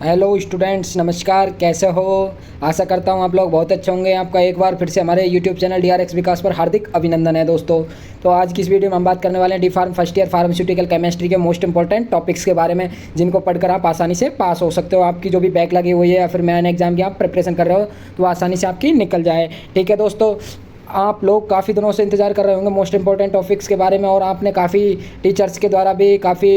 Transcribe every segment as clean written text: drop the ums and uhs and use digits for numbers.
Hello students, नमस्कार। कैसे हो? आशा करता हूँ आप लोग बहुत अच्छे होंगे। आपका एक बार फिर से हमारे यूट्यूब चैनल DRX विकास पर हार्दिक अभिनंदन है दोस्तों। तो आज की इस वीडियो में हम बात करने वाले हैं D pharm first year pharmaceutical chemistry के मोस्ट इंपॉर्टेंट टॉपिक्स के बारे में, जिनको पढ़कर आप आसानी से पास हो सकते हो। आपकी जो भी बैक लगी हुई है या फिर मेन एग्जाम की आप प्रिपरेशन कर रहे हो तो आसानी से आपकी निकल जाए। ठीक है दोस्तों, आप लोग काफ़ी दिनों से इंतजार कर रहे होंगे मोस्ट इंपॉर्टेंट टॉपिक्स के बारे में, और आपने काफ़ी टीचर्स के द्वारा भी काफ़ी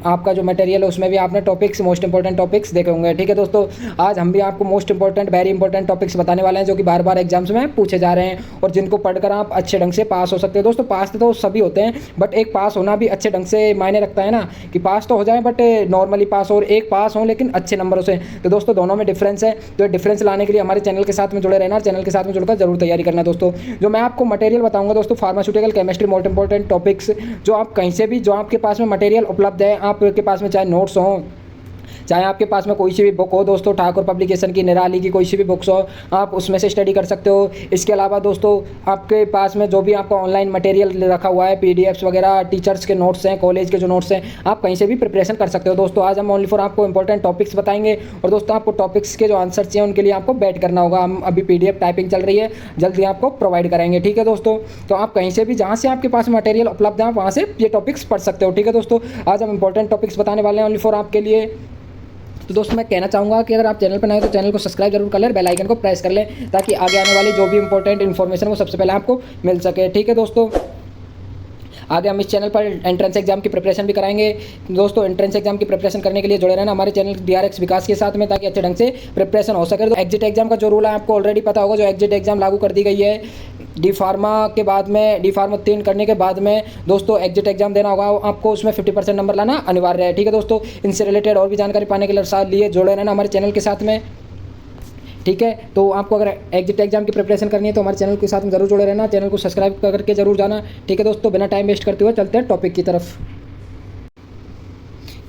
आपका जो मटेरियल है उसमें भी आपने टॉपिक्स मोस्ट इंपॉर्टेंट टॉपिक्स देखे होंगे। ठीक है दोस्तों, आज हम भी आपको most important very important topics बताने वाले हैं जो कि बार बार एग्जाम्स में पूछे जा रहे हैं और जिनको पढ़कर आप अच्छे ढंग से पास हो सकते हो। दोस्तों पास तो सभी होते हैं, बट एक पास होना भी अच्छे ढंग से मायने रखता है ना, कि पास तो हो जाए बट नॉर्मली पास हो, और एक पास हो लेकिन अच्छे नंबरों से। तो दोस्तों दोनों में डिफरेंस है, तो डिफरेंस लाने के लिए हमारे चैनल के साथ में जुड़े रहना, चैनल के साथ में जुड़कर जरूर तैयारी करना। दोस्तों जो मैं आपको मटेरियल बताऊंगा दोस्तों, pharmaceutical chemistry most important topics, जो आप कहीं से भी, जो आपके पास में मटेरियल उपलब्ध है, आपके पास में चाहे नोट्स हो, चाहे आपके पास में कोई सी भी बुक हो दोस्तों, ठाकुर पब्लिकेशन की, निराली की कोई सी भी बुक्स हो, आप उसमें से स्टडी कर सकते हो। इसके अलावा दोस्तों आपके पास में जो भी आपका ऑनलाइन मटेरियल रखा हुआ है, PDFs वगैरह, टीचर्स के नोट्स हैं, कॉलेज के जो नोट्स हैं, आप कहीं से भी प्रिपरेशन कर सकते हो। दोस्तों आज हम ओनली फॉर आपको इंपॉर्टेंट टॉपिक्स बताएंगे, और दोस्तों आपको टॉपिक्स के जो आंसर चाहिए उनके लिए आपको बैठ करना होगा। हम अभी PDF टाइपिंग चल रही है, जल्दी आपको प्रोवाइड करेंगे। ठीक है दोस्तों, तो आप कहीं से भी, जहाँ से आपके पास मटेरियल उपलब्ध है, आप वहाँ से ये टॉपिक्स पढ़ सकते हो। ठीक है दोस्तों, आज हम इंपॉर्टेंट टॉपिक्स बताने वाले हैं ओनली फॉर आपके लिए। तो दोस्तों मैं कहना चाहूँगा कि अगर आप चैनल पर नए हो तो चैनल को सब्सक्राइब जरूर कर लें, बेल आइकन को प्रेस कर लें, ताकि आगे आने वाली जो भी इंपॉर्टेंट इन्फॉर्मेशन वो सबसे पहले आपको मिल सके। ठीक है दोस्तों, आगे हम इस चैनल पर एंट्रेंस एग्जाम की प्रिपरेशन भी कराएंगे। दोस्तों एंट्रेंस एग्जाम की प्रिपरेशन करने के लिए जुड़े रहना हमारे चैनल DRX विकास के साथ में, ताकि अच्छे ढंग से प्रिपरेशन हो सके। तो एग्जिट एग्जाम का जो रूल है आपको ऑलरेडी पता होगा, जो एग्जिट एग्जाम लागू कर दी गई है डी फार्मा के बाद में, डी फार्मा 3 करने के बाद में दोस्तों एग्जिट एग्जाम देना होगा आपको, उसमें 50% नंबर लाना अनिवार्य है। ठीक है दोस्तों, इनसे रिलेटेड और भी जानकारी पाने के लिए जुड़े रहना हमारे चैनल के साथ में। ठीक है, तो आपको अगर एग्जिट एग्जाम की प्रिपरेशन करनी है तो हमारे चैनल के साथ में जरूर जुड़े रहना, चैनल को सब्सक्राइब करके जरूर जाना। ठीक है दोस्तों, बिना टाइम वेस्ट करते हुए चलते हैं टॉपिक की तरफ।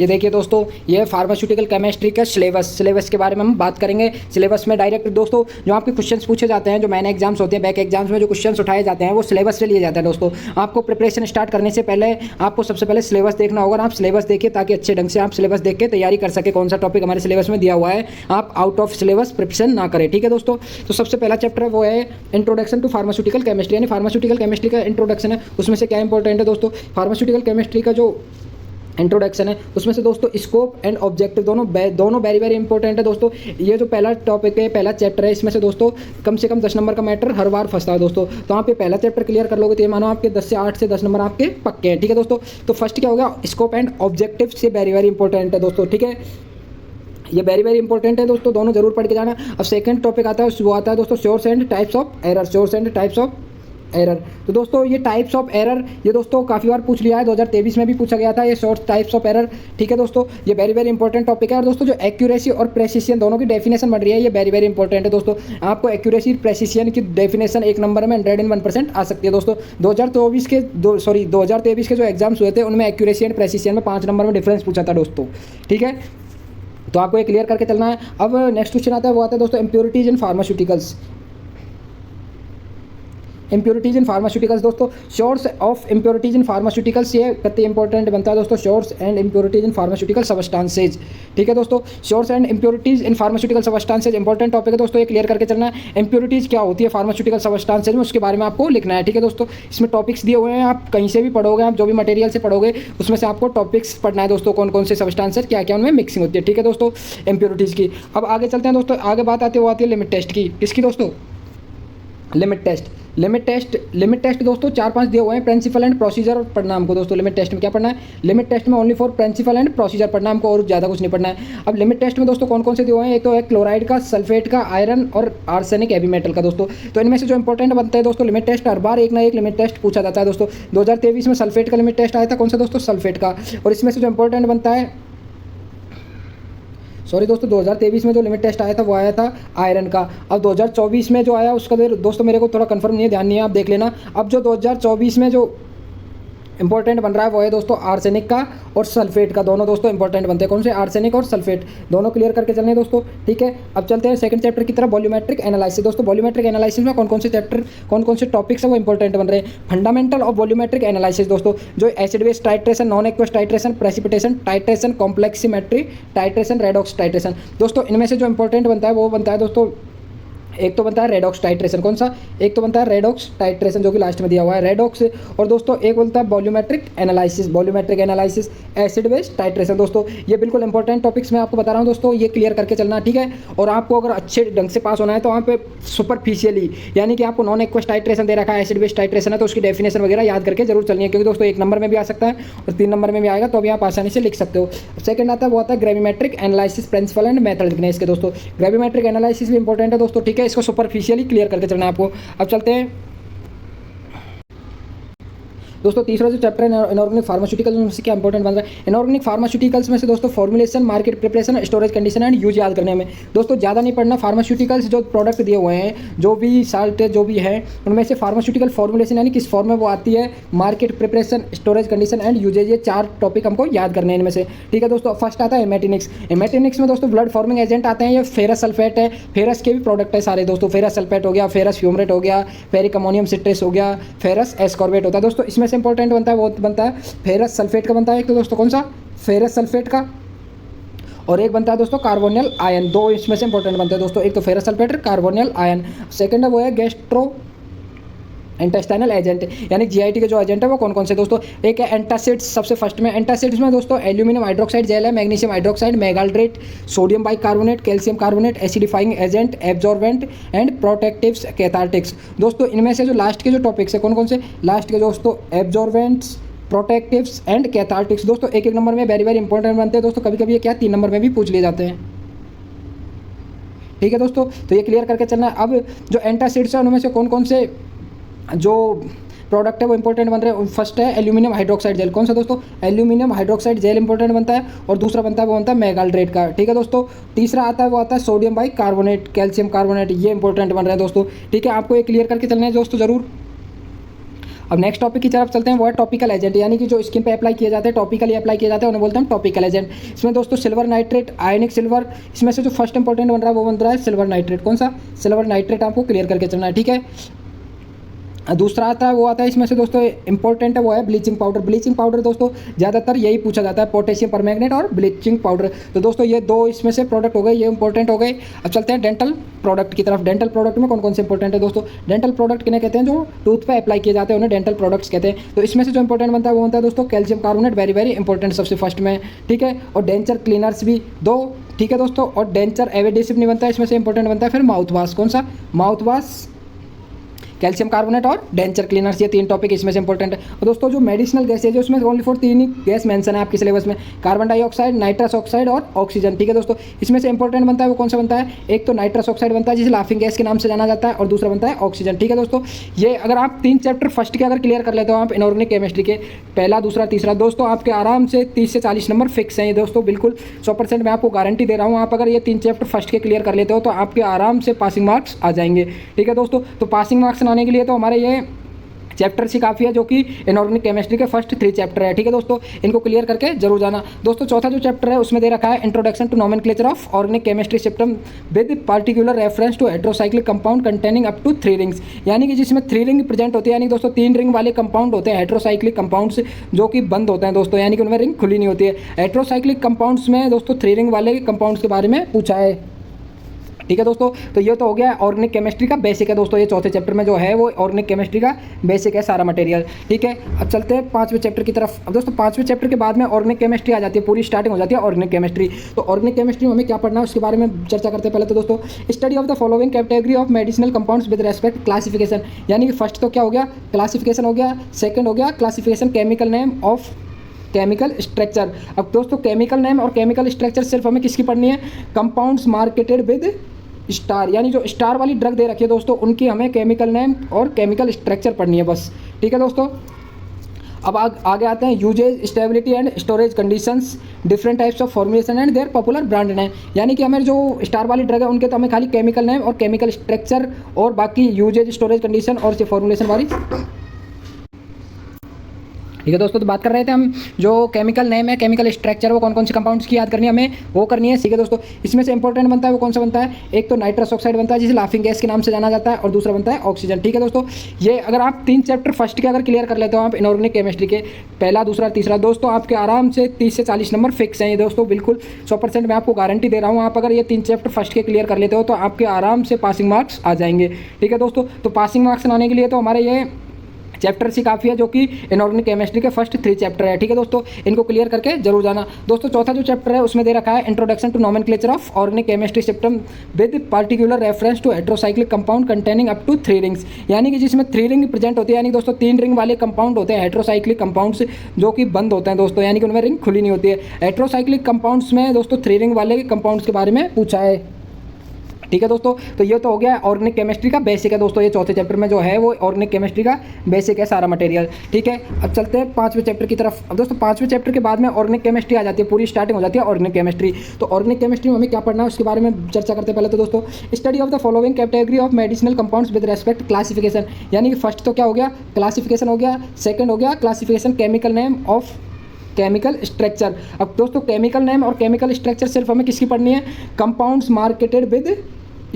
ये देखिए दोस्तों, ये फार्मास्यूटिकल केमिस्ट्री का सिलेबस के बारे में हम बात करेंगे। सिलेबस में डायरेक्ट दोस्तों जो आपके क्वेश्चंस पूछे जाते हैं, जो मैन एग्जाम्स होते हैं, बैक एग्जाम्स में जो क्वेश्चंस उठाए जाते हैं वो सिलेबस से लिए जाते हैं। दोस्तों आपको प्रिपरेशन स्टार्ट करने से पहले आपको सबसे पहले सिलेबस देखना होगा। आप सिलेबस देखिए ताकि अच्छे ढंग से आप सिलेबस देख के तैयारी कर सके, कौन सा टॉपिक हमारे सिलेबस में दिया हुआ है, आप आउट ऑफ सिलेबस प्रिपरेशन ना करें। ठीक है दोस्तों, तो सबसे पहला चैप्टर है वो है इंट्रोडक्शन टू फार्मास्यूटिकल केमिस्ट्री, यानी फार्मास्यूटिकल केमिस्ट्री का इंट्रोडक्शन है। उसमें से क्या इंपॉर्टेंट है दोस्तों, फार्मास्यूटिकल केमिस्ट्री का जो इंट्रोडक्शन है उसमें से दोस्तों स्कोप एंड ऑब्जेक्टिव दोनों वेरी वेरी इंपॉर्टेंट है। दोस्तों ये जो पहला टॉपिक है, पहला चैप्टर है, इसमें से दोस्तों कम से कम 10 नंबर का मैटर हर बार फंसता है दोस्तों। तो आप ये पहला चैप्टर क्लियर कर लोगे तो ये मानो आपके 8 से 10 नंबर आपके पक्के हैं। ठीक है दोस्तों, तो फर्स्ट क्या होगा, स्कोप एंड ऑब्जेक्टिव से वेरी वेरी इंपॉर्टेंट है दोस्तों। ठीक है, ये वेरी वेरी इंपॉर्टेंट है दोस्तों, दोनों जरूर पढ़ के जाना। अब सेकंड टॉपिक आता है, वो आता है दोस्तों source and types of error. तो दोस्तों ये टाइप्स ऑफ एरर, ये दोस्तों काफ़ी बार पूछ लिया है, 2023 में भी पूछा गया था ये सोर्स टाइप्स ऑफ एरर। ठीक है दोस्तों, ये वेरी वेरी इंपॉर्टेंट टॉपिक है। और दोस्तों जो एक्यूरेसी और प्रेसिशन दोनों की डेफिनेशन बढ़ रही है, ये वेरी वेरी इंपॉर्टेंट है दोस्तों। आपको एक्यूरेसी प्रेसिशन की डेफिनेशन एक नंबर में 101% आ सकती है दोस्तों। 2023 के जो एग्जाम्स हुए थे उनमें एक्यूरेसी एंड प्रेसिशन में 5 नंबर में डिफरेंस पूछा था दोस्तों। ठीक है, तो आपको ये क्लियर करके चलना है। अब नेक्स्ट क्वेश्चन आता है, वो आता है दोस्तों impurities in pharmaceuticals. Impurities in pharmaceuticals दोस्तों, source of impurities in pharmaceuticals, ये कितनी इंपॉर्टेंट बनता है दोस्तों, source and impurities in pharmaceutical substances. ठीक है दोस्तों, source and impurities in pharmaceutical substances important topic है दोस्तों, ये क्लियर करके चलना है। इम्प्योरिटीज क्या होती है फार्मास्यूटिकल सबस्टांसेज में, उसके बारे में आपको लिखना है। ठीक है दोस्तों, इसमें टॉपिक्स दिए हुए हैं, आप कहीं से भी पढ़ोगे, आप जो भी मटेरियल से पढ़ोगे उसमें से आपको टॉपिक्स पढ़ना है दोस्तों, कौन कौन से सबस्टांसेज क्या क्या उनमें मिक्सिंग होती है। ठीक है दोस्तों, इम्प्योरिटीज की। अब आगे चलते हैं दोस्तों, आगे बात आती है, वो आती है लिमिट टेस्ट की। किसकी दोस्तों, लिमिट टेस्ट दोस्तों 4-5 दिए हुए हैं। प्रिंसिपल एंड प्रोसीजर पढ़ना हमको दोस्तों। लिमिट टेस्ट में क्या पढ़ना है, लिमिट टेस्ट में only for principle and procedure पढ़ना हमको, और ज़्यादा कुछ नहीं पढ़ना है। अब लिमिट टेस्ट में दोस्तों कौन कौन से दिए हुए हैं, एक तो है क्लोराइड का, सल्फेट का, आयरन और आर्सेनिक हैवी मेटल का दोस्तों। तो इनमें से जो इंपॉर्टेंट बनता है दोस्तों लिमिट टेस्ट, हर बार एक ना एक लिमिट टेस्ट पूछा जाता है दोस्तों। 2023 में सल्फेट का लिमिट टेस्ट आया था, कौन सा दोस्तों, सल्फेट का। और इसमें से जो इंपॉर्टेंट बनता है, सॉरी दोस्तों, 2023 में जो लिमिट टेस्ट आया था वो आया था आयरन का। अब 2024 में जो आया उसका दोस्तों मेरे को थोड़ा कंफर्म नहीं है, ध्यान नहीं है, आप देख लेना। अब जो 2024 में जो इंपॉर्टेंट बन रहा है वो है दोस्तों आर्सेनिक का और सल्फेट का, दोनों दोस्तों इंपॉर्टेंट बनते हैं। कौन से? आर्सेनिक और सल्फेट, दोनों क्लियर करके चलने दोस्तों, ठीक है। अब चलते हैं सेकंड चैप्टर की तरफ, वॉल्यूमेट्रिक एनालिसिस। दोस्तों वॉल्यूमेट्रिक एनालिसिस में कौन कौन से चैप्टर, कौन कौन से टॉपिक्स है वो इंपॉर्टेंट बन रहे हैं। फंडामेंटल ऑफ वॉल्यूमेट्रिक एनालिसिस दोस्तों, जो acid base titration, non aqueous titration, precipitation titration, complexometry titration, redox titration. दोस्तों इनमें से जो इंपॉर्टेंट बनता है वो बनता है दोस्तों, एक तो बनता है रेडॉक्स टाइट्रेशन। कौन सा? एक तो बनता है रेडॉक्स टाइट्रेशन जो कि लास्ट में दिया हुआ है रेडॉक्स, और दोस्तों एक बनता है volumetric analysis, volumetric analysis, acid base titration. दोस्तों ये बिल्कुल इंपॉर्टेंट टॉपिक्स मैं आपको बता रहा हूँ दोस्तों, ये क्लियर करके चलना, ठीक है। और आपको अगर अच्छे ढंग से पास होना है तो वहाँ पे सुपरफिशियली, यानी कि आपको नॉन एक्वस टाइट्रेशन दे रखा है, एसिड बेस टाइट्रेशन है, तो उसकी डेफिनेशन वगैरह याद करके जरूर चलनी है, क्योंकि दोस्तों 1 नंबर में भी आ सकता है और 3 नंबर में भी आएगा, तो अभी आप आसानी से लिख सकते हो। सेकंड आता है वो आता है gravimetric analysis principle and method के दोस्तों, ग्रेविमेट्रिक एनालिसिस भी इंपॉर्टेंट है दोस्तों, ठीक है। इसको सुपरफिशियली क्लियर करके चलना है आपको। अब चलते हैं दोस्तों तीसरा जो चैप्टर है इनऑर्गेनिक फार्मास्यूटिकल्स में से क्या इंपॉर्टेंट बन रहा है। इनऑर्गेनिक फार्मास्यूटिकल्स में से दोस्तों formulation, market preparation, storage condition and use याद करने में दोस्तों ज़्यादा नहीं पढ़ना। फार्मास्यूटिकल्स जो प्रोडक्ट दिए हुए हैं, जो भी साल्ट जो भी है, उनमें से फार्मास्यूटिकल फॉर्मुलेशन यानी किस फॉर्म में वो आती है, market preparation, storage condition and uses, ये 4 टॉपिक हमको याद करने हैं इनमें से, ठीक है दोस्तों। फर्स्ट आता है हेमेटिनिक्स। हेमेटिनिक्स में दोस्तों ब्लड फॉर्मिंग एजेंट आते हैं, ये फेरस सल्फेट है, फेरस के भी प्रोडक्ट है सारे दोस्तों, फेरस सल्फेट हो गया, फेरस फ्यूमरेट हो गया, फेरिक अमोनियम सिट्रेस हो गया, फेरस एस्कॉर्बेट होता है दोस्तों। इसमें से इंपॉर्टेंट बनता है वो बनता है फेरस सल्फेट का बनता है एक तो दोस्तों, कौन सा? फेरस सल्फेट का, और एक बनता है दोस्तों कार्बोनियल आयन। 2 इसमें से इंपॉर्टेंट बनते हैं दोस्तों, एक तो फेरस सल्फेट, कार्बोनियल आयन। सेकंड है वो है गैस्ट्रो इंटेस्टाइनल एजेंट, यानी जीआईटी के जो एजेंट है वो कौन कौन से दोस्तों। एक है एंटासिड्स, सबसे फर्स्ट में एंटासिड्स में दोस्तों एल्यूमिनियम हाइड्रोक्साइड जेल है, magnesium hydroxide, magaldrate, sodium bicarbonate, calcium carbonate, acidifying agent, absorbent and protectives, cathartics. दोस्तों इनमें से जो लास्ट के जो टॉपिक्स है कौन कौन से, लास्ट के दोस्तों एब्जॉर्बेंट्स, प्रोटेक्टिव्स एंड कैथार्टिक्स। दोस्तों एक नंबर में वेरी वेरी इंपॉर्टेंट बनते हैं दोस्तों, कभी कभी ये क्या 3 नंबर में भी पूछ लिए जाते हैं, ठीक है दोस्तों। तो ये क्लियर करके चलना है। अब जो एंटासिड्स है उनमें से कौन कौन से जो प्रोडक्ट है वो इंपॉर्टेंट बन रहे हैं। फर्स्ट है एल्यूमिनियम हाइड्रोक्साइड जेल, कौन सा दोस्तों? एल्यूमिनियम हाइड्रोक्साइड जेल इंपॉर्टेंट बनता है, और दूसरा बनता है वो बनता है मेगाल्ड्रेट का, ठीक है दोस्तों। तीसरा आता है वो आता है सोडियम बाइकार्बोनेट, कैल्शियम कार्बोनेट, ये इंपॉर्टेंट बन रहे हैं दोस्तों, ठीक है। आपको ये क्लियर करके चलना है दोस्तों जरूर। अब नेक्स्ट टॉपिक की तरफ चलते हैं, वो है टॉपिकल एजेंट, यानी कि जो स्किन पे अप्लाई किए जाते हैं, टॉपिकली अप्लाई किए जाते हैं, उन्हें बोलते हैं टॉपिकल एजेंट। इसमें दोस्तों सिल्वर नाइट्रेट, आयनिक सिल्वर, इसमें से जो फर्स्ट इंपॉर्टेंट बन रहा है वो बन रहा है सिल्वर नाइट्रेट। कौन सा? सिल्वर नाइट्रेट, आपको क्लियर करके चलना है, ठीक है। दूसरा आता है वो आता है इसमें से दोस्तों इंपॉर्टेंट है वो है ब्लीचिंग पाउडर। ब्लीचिंग पाउडर दोस्तों ज़्यादातर यही पूछा जाता है, पोटेशियम परमैंगनेट और ब्लीचिंग पाउडर। तो दोस्तों ये 2 इसमें से प्रोडक्ट हो गए, ये इंपॉर्टेंट हो गए। अब चलते हैं डेंटल प्रोडक्ट की तरफ। डेंटल प्रोडक्ट में कौन कौन से इंपॉर्टेंट है दोस्तों? डेंटल प्रोडक्ट किन्हें कहते हैं? जो टूथ पे अप्लाई किए जाते हैं उन्हें डेंटल प्रोडक्ट्स कहते हैं। तो इसमें से जो इंपॉर्टेंट बनता है वो बनता है दोस्तों calcium carbonate, very very important सबसे फर्स्ट में, ठीक है। और डेंचर क्लीनर्स भी 2, ठीक है दोस्तों। और डेंचर एवेडेसिव नहीं बनता है, इसमें से इंपॉर्टेंट बनता है फिर माउथ वाश। कौन सा? माउथ वाश, कैल्शियम कार्बोनेट और डेंचर क्लीनर्स, ये 3 टॉपिक इसमें से इंपॉर्टेंट है। और दोस्तों जो मेडिसिनल गैसेज है उसमें only for 3 he gas mention है आपके सिलेबस में, कार्बन डाइऑक्साइड, नाइट्रस ऑक्साइड और ऑक्सीजन, ठीक है दोस्तों। इसमें से इंपॉर्टेंट बनता है वो कौन सा बनता है? एक तो नाइट्रस ऑक्साइड बनता है जिसे लाफिंग गैस के नाम से जाना जाता है, और दूसरा बनता है ऑक्सीजन, ठीक है दोस्तों। ये अगर आप 3 चैप्टर फर्स्ट के अगर क्लियर कर लेते हो आप इनऑर्गेनिक केमिस्ट्री के, पहला, दूसरा, तीसरा, दोस्तों आपके आराम से 30 से 40 नंबर फिक्स हैं ये दोस्तों, बिल्कुल 100% मैं आपको गारंटी दे रहा हूँ। आप अगर ये 3 चैप्टर फर्स्ट के क्लियर कर लेते हो तो आपके आराम से पासिंग मार्क्स आ जाएंगे, ठीक है दोस्तों। तो पासिंग मार्क्स आने के लिए तो हमारे ये चैप्टर से काफ़ी है, जो कि इनऑर्गेनिक केमिस्ट्री के फर्स्ट 3 चैप्टर है, ठीक है दोस्तों। इनको क्लियर करके जरूर जाना दोस्तों। चौथा जो चैप्टर है उसमें दे रखा है introduction to nomenclature of organic chemistry system with particular reference to heterocyclic compound containing up to 3 rings, यानी कि जिसमें 3 रिंग प्रेजेंट होती है, यानी दोस्तों 3 रिंग वाले कंपाउंड होते हैं हेट्रोसाइक्लिक कंपाउंड्स, जो कि बंद होते हैं दोस्तों, यानी कि उनमें रिंग खुली नहीं होती है। हेट्रोसाइक्लिक कंपाउंड्स में दोस्तों 3 रिंग वाले कंपाउंड्स के बारे में पूछा है, ठीक है दोस्तों। तो ये तो हो गया ऑर्गेनिक केमिस्ट्री का बेसिक है दोस्तों, ये चौथे चैप्टर में जो है वो ऑर्गेनिक केमिस्ट्री का बेसिक है सारा मटेरियल, ठीक है। अब चलते हैं 5वें चैप्टर की तरफ। अब दोस्तों 5वें चैप्टर के बाद में ऑर्गेनिक केमिस्ट्री आ जाती है, पूरी स्टार्टिंग हो जाती है ऑर्गेनिक केमिस्ट्री। तो ऑर्गेनिक केमिस्ट्री में हमें क्या पढ़ना है उसके बारे में चर्चा करते हैं। पहले तो दोस्तों study of the following category of medicinal compounds with respect classification, यानी कि फर्स्ट तो क्या हो गया? क्लासिफिकेशन हो गया। सेकंड हो गया classification chemical name of chemical structure. अब दोस्तों केमिकल नेम और केमिकल स्ट्रक्चर सिर्फ हमें किसकी पढ़नी है? कंपाउंड्स मार्केटेड विद स्टार, यानी जो स्टार वाली ड्रग दे रखी है दोस्तों उनकी हमें केमिकल नेम और केमिकल स्ट्रक्चर पढ़नी है बस, ठीक है दोस्तों। अब आगे आते हैं uses, stability and storage conditions, different types of formulation and their popular brand name, यानी कि हमें जो स्टार वाली ड्रग है उनके तो हमें खाली केमिकल नेम और केमिकल स्ट्रक्चर और बाकी यूजेज, स्टोरेज कंडीशन और फॉर्मुलेशन वाली ठीक है दोस्तों, तो बात कर रहे थे हम जो केमिकल नेम है, केमिकल स्ट्रक्चर, वो कौन कौन से कंपाउंड्स की याद करनी है हमें, वो करनी है। ठीक है दोस्तों, इसमें से इंपॉर्टेंट बनता है वो कौन सा बनता है, एक तो नाइट्रस ऑक्साइड बनता है जिसे लाफिंग गैस के नाम से जाना जाता है, और दूसरा बनता है ऑक्सीजन। ठीक है दोस्तों, ये अगर आप 3 चैप्टर फर्स्ट के अगर क्लियर कर लेते हो आप इनऑर्गेनिक केमिस्ट्री के, पहला दूसरा तीसरा, दोस्तों आपके आराम से 30 से 40 नंबर फिक्स हैं ये दोस्तों, बिल्कुल 100% मैं आपको गारंटी दे रहा हूँ। आप अगर ये 3 चैप्टर फर्स्ट के क्लियर कर लेते हो तो आपके आराम से पासिंग मार्क्स आ जाएंगे। ठीक है दोस्तों, तो पासिंग मार्क्स आने के लिए तो हमारे ये चैप्टर ही काफ़ी है, जो कि इनऑर्गेनिक केमिस्ट्री के फर्स्ट 3 चैप्टर है। ठीक है दोस्तों, इनको क्लियर करके जरूर जाना। दोस्तों चौथा जो चैप्टर है उसमें दे रखा है introduction to nomenclature of organic chemistry system with particular reference to heterocyclic compound containing up to 3 rings, यानी कि जिसमें 3 रिंग प्रेजेंट होती है, यानी दोस्तों 3 रिंग वाले कंपाउंड होते हैं हेट्रोसाइक्लिक कंपाउंड्स, जो कि बंद होते हैं दोस्तों, यानी कि उनमें रिंग खुली नहीं होती है। हेट्रोसाइक्लिक कंपाउंड्स में दोस्तों 3 रिंग वाले कंपाउंड्स के बारे में पूछा है। ठीक है दोस्तों, तो ये तो हो गया ऑर्गेनिक केमिस्ट्री का बेसिक है दोस्तों, ये चौथे चैप्टर में जो है वो ऑर्गेनिक केमिस्ट्री का बेसिक है सारा मटेरियल। ठीक है, अब चलते हैं 5वें चैप्टर की तरफ। अब दोस्तों 5वें चैप्टर के बाद में ऑर्गेनिक केमिस्ट्री आ जाती है, पूरी स्टार्टिंग हो जाती है ऑर्गेनिक केमिस्ट्री। तो ऑर्गेनिक केमिस्ट्री में हमें क्या पढ़ना है उसके बारे में चर्चा करते हैं। पहले तो दोस्तों study of the following category of medicinal compounds with respect classification, यानी कि फर्स्ट तो क्या हो गया, क्लासिफिकेशन हो गया, सेकंड हो गया classification chemical name of chemical structure. अब दोस्तों केमिकल नेम और केमिकल स्ट्रक्चर सिर्फ हमें किसकी पढ़नी है, कंपाउंड्स मार्केटेड विद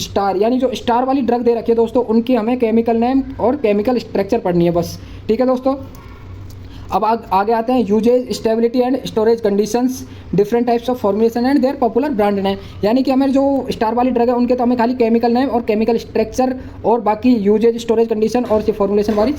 स्टार, यानी जो स्टार वाली ड्रग दे रखी है दोस्तों उनकी हमें केमिकल नेम और केमिकल स्ट्रक्चर पढ़नी है बस। ठीक है दोस्तों, अब आगे आते हैं uses, stability and storage conditions, different types of formulation and their popular brand name, यानी कि हमें जो स्टार वाली ड्रग है उनके तो हमें खाली केमिकल नेम और केमिकल स्ट्रक्चर और बाकी यूजेज, स्टोरेज कंडीशन और फॉर्मुलेशन वाली।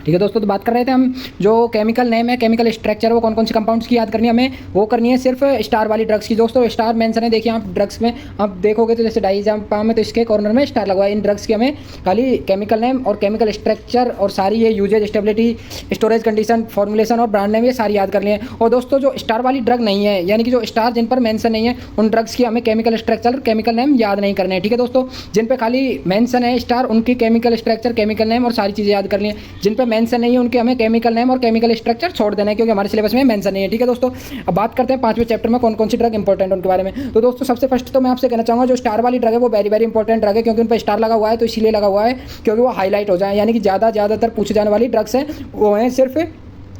ठीक है दोस्तों, तो बात कर रहे थे हम जो केमिकल नेम है, केमिकल स्ट्रक्चर, वो कौन कौन से कंपाउंड्स की याद करनी है हमें, वो करनी है सिर्फ स्टार वाली ड्रग्स की। दोस्तों स्टार मेंशन है, देखिए आप ड्रग्स में आप देखोगे तो जैसे डाइज़ेपाम में तो इसके कॉर्नर में स्टार लगा है। इन ड्रग्स की हमें खाली केमिकल नेम और केमिकल स्ट्रक्चर और सारी ये uses, stability, storage condition, formulation और ब्रांड नेम ये सारी याद करनी है। और दोस्तों जो स्टार वाली ड्रग नहीं है, यानी कि जो स्टार जिन पर मेंशन नहीं है, उन ड्रग्स की हमें केमिकल स्ट्रक्चर, केमिकल नेम याद नहीं करने हैं। ठीक है दोस्तों, जिन पे खाली मेंशन है स्टार उनकी केमिकल स्ट्रक्चर, केमिकल नेम और सारी चीज़ें याद करनी है। जिन पे मेंशन नहीं है उनके हमें केमिकल नेम और केमिकल स्ट्रक्चर छोड़ देना है, क्योंकि हमारे सिलेबस में मेंशन नहीं है। ठीक है दोस्तों, अब बात करते हैं 5वें चैप्टर में कौन कौन सी ड्रग इंपॉर्टेंट है उनके बारे में। तो दोस्तों सबसे फर्स्ट तो मैं आपसे कहना चाहूँगा जो स्टार वाली ड्रग है वो वेरी वेरी इंपॉर्टेंट ड्रग है, क्योंकि उन पर स्टार लगा हुआ है, तो इसीलिए लगा हुआ है क्योंकि वो हाईलाइट हो जाए, यानी कि ज़्यादातर पूछे जाने वाली ड्रग्स हैं वो हैं सिर्फ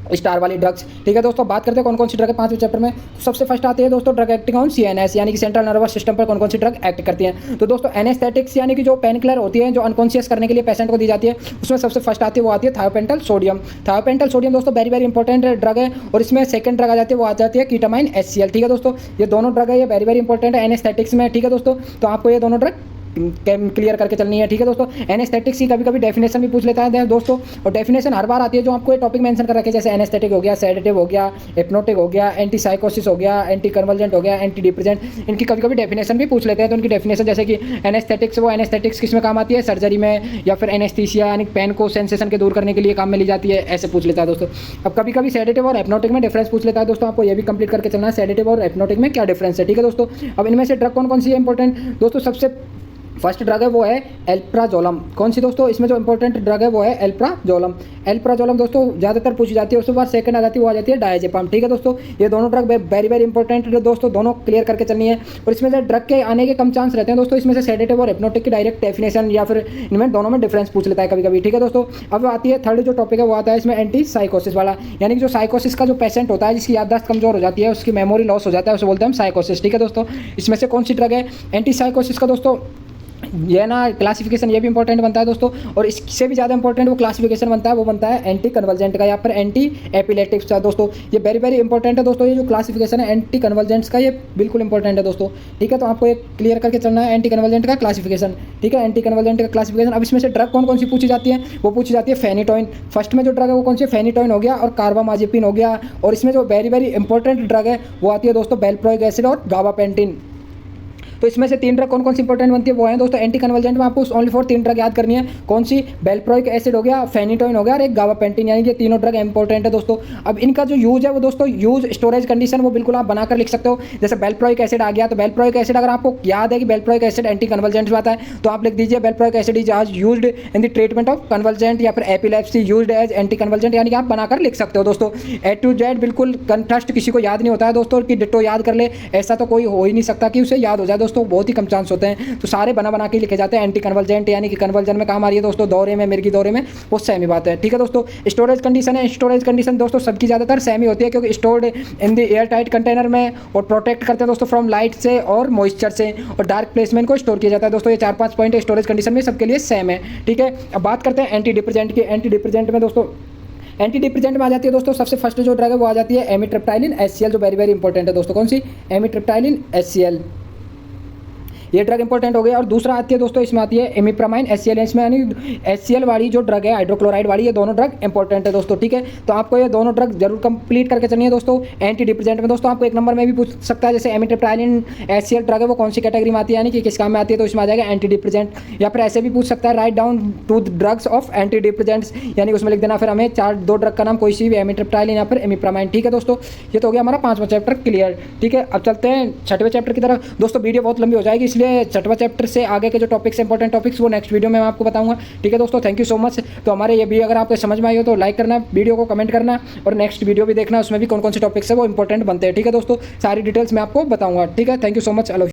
स्टार वाली ड्रग्स। ठीक है दोस्तों, बात करते हैं कौन कौन सी ड्रग है 5वें चैप्टर में। तो सबसे फर्स्ट आती है दोस्तों ड्रग एक्टिंग ऑन CNS, यानी कि सेंट्रल नर्वस सिस्टम पर कौन कौन सी ड्रग एक्ट करती हैं। तो दोस्तों एनेस्थेटिक्स, यानी कि जो पेन किलर होती है जो अनकॉन्शियस करने के लिए पेशेंट को दी जाती है, उसमें सबसे फर्स्ट आती है वो आती है थायोपेंटल सोडियम। थायोपेंटल सोडियम दोस्तों वेरी वेरी इंपॉर्टेंट ड्रग है, और इसमें सेकंड ड्रग आ जाती है वो आ जाती है कीटामाइन HCl। ठीक है दोस्तों, ये दोनों ड्रग है, ये वेरी वेरी इंपॉर्टेंट है एनेस्थेटिक्स में। ठीक है दोस्तों, तो आपको ये दोनों ड्रग क्लियर करके चलनी है। ठीक है दोस्तों, एनेस्थेटिक्स की कभी कभी डेफिनेशन भी पूछ लेता है दोस्तों, और डेफिनेशन हर बार आती है जो आपको ये टॉपिक मेंशन कर रखे हैं, जैसे एनेस्थेटिक हो गया, सेडेटिव हो गया, हिप्नोटिक हो गया, एंटी साइकोसिस हो गया, एंटी कन्वर्जेंट हो गया, एंटी डिप्रेसेंट, इनकी कभी कभी डेफिनेशन भी पूछ लेते हैं। तो उनकी डेफिनेशन जैसे कि एनेस्थेटिक्स, वो एनेस्थेटिक्स किस में काम आती है, सर्जरी में, या फिर एनेस्थीसिया यानी पेन को सेंसेशन के दूर करने के लिए काम में ली जाती है, ऐसे पूछ लेता है दोस्तों। अब कभी कभी सेडेटिव और हिप्नोटिक में डिफरेंस पूछ लेता है दोस्तों, आपको ये भी कंप्लीट करके चलना है सेडेटिव और हिप्नोटिक में क्या डिफरेंस है। ठीक है दोस्तों, अब इनमें से ड्रग कौन कौन सी है इंपॉर्टेंट दोस्तों, सबसे फर्स्ट ड्रग है वो है एल्प्राजोलम। कौन सी दोस्तों, इसमें जो इंपॉर्टेंट ड्रग है वो है एल्प्राजोलम। एल्प्राजोलम दोस्तों ज़्यादातर पूछी जाती है, उसके बाद सेकंड आ जाती है वो आ जाती है डायजेपाम। ठीक है दोस्तों, ये दोनों ड्रग वेरी वेरी इंपॉर्टेंट दोस्तों, दोनों क्लियर करके चलनी है। और इसमें से ड्रग के आने के कम चांस रहते हैं दोस्तों, इसमें से सेडेटिव और हिप्नोटिक की डायरेक्ट डेफिनेशन या फिर इनमें दोनों में डिफरेंस पूछ लेता है कभी कभी। ठीक है दोस्तों, अब आती है थर्ड जो टॉपिक है वो आता है इसमें एंटी साइकोसिस वाला, यानी कि जो साइकोसिस का जो पेशेंट होता है जिसकी याददाश्त कमजोर हो जाती है, उसकी मेमोरी लॉस हो जाता है, उसे बोलते हैं हम साइकोसिस। ठीक है दोस्तों, इसमें से कौन सी ड्रग है एंटी साइकोसिस का दोस्तों, ये ना क्लासिफिकेशन ये भी इंपॉर्टेंट बनता है दोस्तों, और इससे भी ज़्यादा इंपॉर्टेंट वो क्लासिफिकेशन बनता है वो बनता है एंटी कन्वर्जेंट का या फिर एंटी एपिलेटिक्स का दोस्तों। ये वेरी वेरी इंपॉर्टेंट है दोस्तों, ये जो क्लासिफिकेशन है एंटी कन्वर्जेंट्स का ये बिल्कुल इंपॉर्टेंट है दोस्तों। ठीक है, तो आपको ये क्लियर करके चलना है एंटी कन्वर्जेंट का क्लासिफिकेशन। ठीक है, एंटी कन्वर्जेंट का क्लासिफिकेशन। अब इसमें से ड्रग कौन कौन सी पूछी जाती है, वो पूछी जाती है फेनिटोइन। फर्स्ट में जो ड्रग है वो कौन सी, फेनिटोइन हो गया और कार्बामाजेपिन हो गया, और इसमें जो वेरी वेरी इंपॉर्टेंट ड्रग है वो आती है दोस्तों बेल्प्रोइक एसिड और गाबापेंटिन। तो इसमें से 3 ड्रग कौन कौन सी इंपॉर्टेंट बनती है वो है दोस्तों एंटी कन्वर्जेंट में, आपको ओनली फॉर 3 ड्रग याद करनी है। कौन सी, बेल्प्रोइक एसिड हो गया, फेनिटोइन हो गया और एक गाबापेंटिन, यानी कि तीनों ड्रग इंपॉर्टेंट है दोस्तों। अब इनका जो यूज है वो दोस्तों यूज स्टोरेज कंडीशन वो बिल्कुल आप बनाकर लिख सकते हो। जैसे बेल्प्रोइक एसिड आ गया, तो बेल्प्रोइक एसिड अगर आपको याद है कि बेल्प्रोइक एसिड एंटी कन्वर्जेंट में आता है, तो आप लिख दीजिए बेल्प्रोइक एसिड इज आज used in the treatment of convergent या फिर epilepsy, used as anti convergent, यानी कि आप बनाकर लिख सकते हो दोस्तों। A to Z बिल्कुल कंट्रास्ट किसी को याद नहीं होता है दोस्तों कि डिट्टो याद कर ले, ऐसा तो कोई हो ही नहीं सकता कि उसे याद हो जाए दोस्तों, बहुत ही कम चांस होते हैं, तो सारे बना बना के लिखे जाते हैं एंटी कन्वर्जेंट, यानी कि कन्वर्जन में काम आ रही है दोस्तों, दौरे में, मिर्गी दौरे में, वो सेम ही बात है। ठीक है दोस्तों, स्टोरेज कंडीशन है, स्टोरेज कंडीशन दोस्तों सबकी ज़्यादातर सेम ही होती है, क्योंकि stored in the air tight container में, और प्रोटेक्ट करते हैं दोस्तों फ्रॉम लाइट से और मॉइस्चर से, और डार्क प्लेसमेंट को स्टोर किया जाता है दोस्तों। ये 4-5 पॉइंट है स्टोरेज कंडीशन में, सबके लिए सेम है। ठीक है, अब बात करते हैं एंटी डिप्रेजेंट की। एंटी डिप्रेजेंट में दोस्तों, एंटी डिप्रेजेंट में आ जाती है दोस्तों, सबसे फर्स्ट जो ड्रग है वो आ जाती है एमिट्रिप्टाइलिन HCl, जो वेरी वेरी इंपॉर्टेंट है दोस्तों। कौन सी? एमिट्रिप्टाइलिन HCl, ये ड्रग इंपॉर्टेंट हो गया। और दूसरा आती है दोस्तों, इसमें आती है इमिप्रामाइन HCl, इसमें यानी HCl वाली जो ड्रग है, हाइड्रोक्लोराइड वाली, ये दोनों ड्रग इंपॉर्टेंट है दोस्तों। ठीक है, तो आपको ये दोनों ड्रग जरूर कंप्लीट करके चलनी है दोस्तों। एंटी डिप्रेजेंट में दोस्तों आपको एक नंबर में भी पूछ सकता है, जैसे एमिट्रिप्टाइलिन HCl ड्रग है वो कौन सी कैटेगरी में आती है, यानी कि किस काम में आती है, तो इसमें आ जाएगा एंटी डिप्रेजेंट। या फिर ऐसे भी पूछ सकता है, write down 2 drugs of anti depressants, यानी उसमें लिख देना फिर हमें 2 ड्रग का नाम, कोई सी भी, एमिट्रिप्टाइलिन या फिर इमिप्रामाइन। ठीक है दोस्तों, ये तो हो गया हमारा 5वां चैप्टर क्लियर। ठीक है, अब चलते हैं 6वें चैप्टर की तरफ। दोस्तों वीडियो बहुत लंबी हो जाएगी, इसलिए 6वां चैप्टर से आगे के जो टॉपिक्स इंपॉर्टेंट टॉपिक्स वो नेक्स्ट वीडियो में मैं आपको बताऊंगा। ठीक है दोस्तों, थैंक यू सो मच। तो हमारे ये वीडियो अगर आपको समझ में आई हो तो लाइक करना, वीडियो को कमेंट करना, और नेक्स्ट वीडियो भी देखना, उसमें भी कौन कौन से टॉपिक्स है वो इंपॉर्टेंट बनते हैं। ठीक है दोस्तों, सारी डिटेल्स मैं आपको बताऊंगा। ठीक है, थैंक यू सो मच।